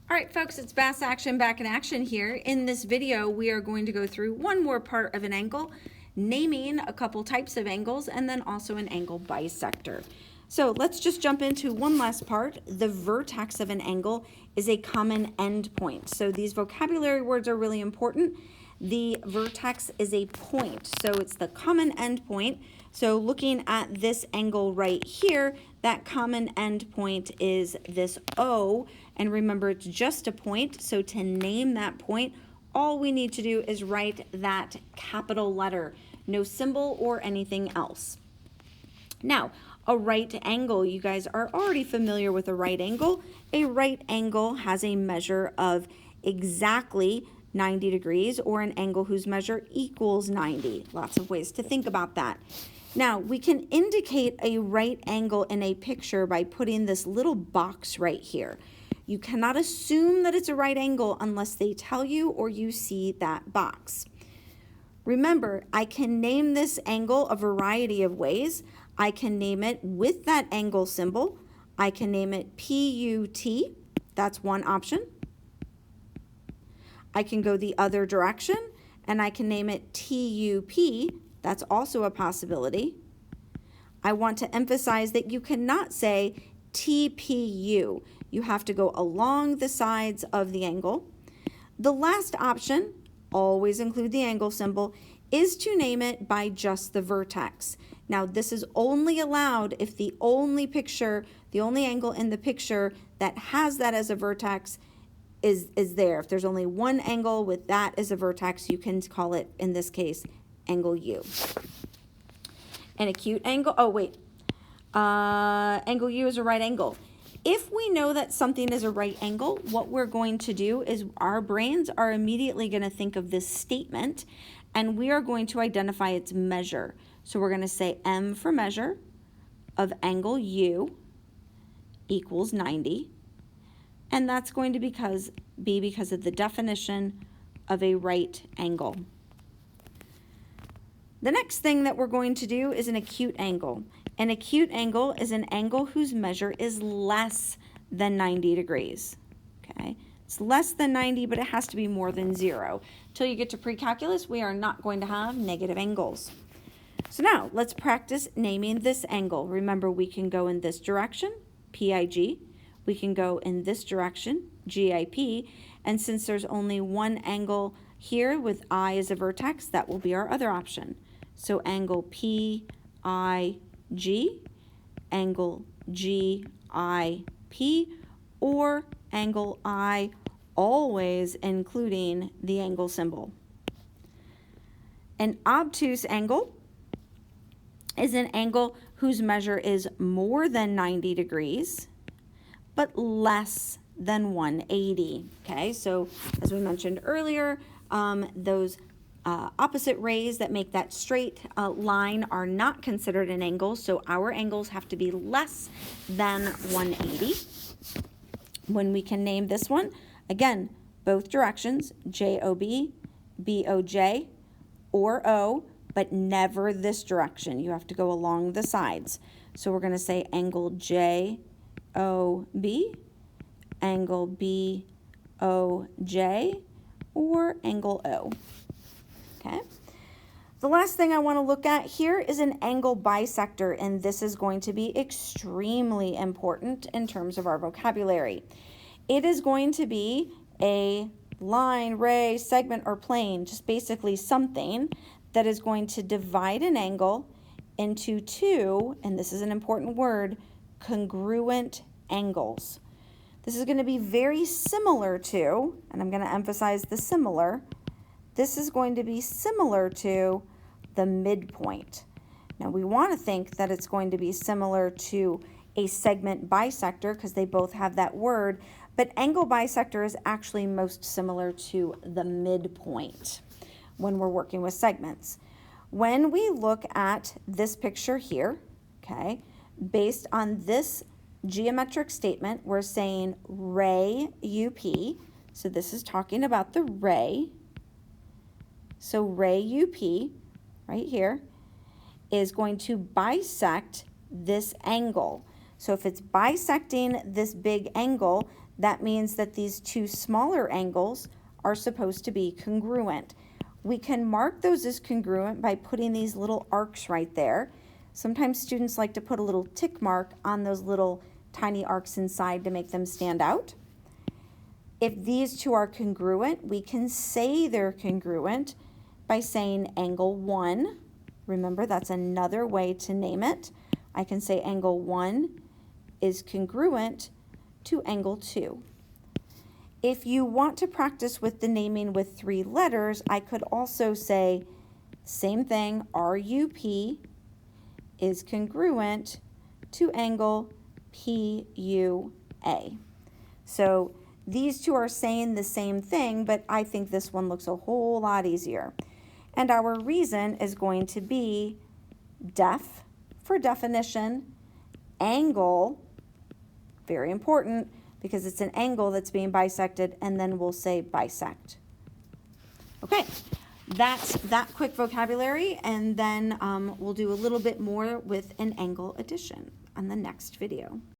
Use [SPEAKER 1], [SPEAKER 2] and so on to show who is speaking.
[SPEAKER 1] All right, folks, it's Bass Action back in action here. In this video, we are going to go through one more part of an angle, naming a couple types of angles, and then also an angle bisector. So let's just jump into one last part. The vertex of an angle is a common endpoint. So these vocabulary words are really important. The vertex is a point, so it's the common endpoint. So looking at this angle right here, that common endpoint is this O, and remember it's just a point, so to name that point, all we need to do is write that capital letter, no symbol or anything else. Now, a right angle, you guys are already familiar with a right angle. A right angle has a measure of exactly 90 degrees, or an angle whose measure equals 90. Lots of ways to think about that. Now, we can indicate a right angle in a picture by putting this little box right here. You cannot assume that it's a right angle unless they tell you or you see that box. Remember, I can name this angle a variety of ways. I can name it with that angle symbol. I can name it PUT. That's one option. I can go the other direction, and I can name it TUP. That's also a possibility. I want to emphasize that you cannot say TPU. You have to go along the sides of the angle. The last option, always include the angle symbol, is to name it by just the vertex. Now, this is only allowed if the only angle in the picture that has that as a vertex is there. If there's only one angle with that as a vertex, you can call it, in this case, angle U. An acute angle, angle U is a right angle. If we know that something is a right angle, what we're going to do is our brains are immediately going to think of this statement, and we are going to identify its measure. So we're going to say M for measure of angle U equals 90. And that's going to be because of the definition of a right angle. The next thing that we're going to do is an acute angle. An acute angle is an angle whose measure is less than 90 degrees. Okay? It's less than 90, but it has to be more than 0. Till you get to pre-calculus, we are not going to have negative angles. So now, let's practice naming this angle. Remember, we can go in this direction, PIG. We can go in this direction, GIP, and since there's only one angle here with I as a vertex, that will be our other option. So angle PIG, angle GIP, or angle I, always including the angle symbol. An obtuse angle is an angle whose measure is more than 90 degrees, but less than 180, okay? So as we mentioned earlier, those opposite rays that make that straight line are not considered an angle, so our angles have to be less than 180. When we can name this one, again, both directions, JOB, BOJ, or O, but never this direction. You have to go along the sides. So we're gonna say angle JOB, angle BOJ, or angle O, okay? The last thing I want to look at here is an angle bisector, and this is going to be extremely important in terms of our vocabulary. It is going to be a line, ray, segment, or plane, just basically something that is going to divide an angle into two, and this is an important word, congruent angles. This is going to be very similar to, and I'm going to emphasize the similar, this is going to be similar to the midpoint. Now we want to think that it's going to be similar to a segment bisector because they both have that word, but angle bisector is actually most similar to the midpoint when we're working with segments. When we look at this picture here, okay, based on this geometric statement, we're saying ray UP, so this is talking about the ray. So ray UP, right here, is going to bisect this angle. So if it's bisecting this big angle, That means that these two smaller angles are supposed to be congruent. We can mark those as congruent by putting these little arcs right there. Sometimes students like to put a little tick mark on those little tiny arcs inside to make them stand out. If these two are congruent, we can say they're congruent by saying angle 1. Remember, that's another way to name it. I can say angle 1 is congruent to angle 2. If you want to practice with the naming with 3 letters, I could also say, same thing, RUP is congruent to angle PUA. So these two are saying the same thing, but I think this one looks a whole lot easier. And our reason is going to be def for definition, angle, very important because it's an angle that's being bisected, and then we'll say bisect. Okay, that's that quick vocabulary, and then we'll do a little bit more with an angle addition on the next video.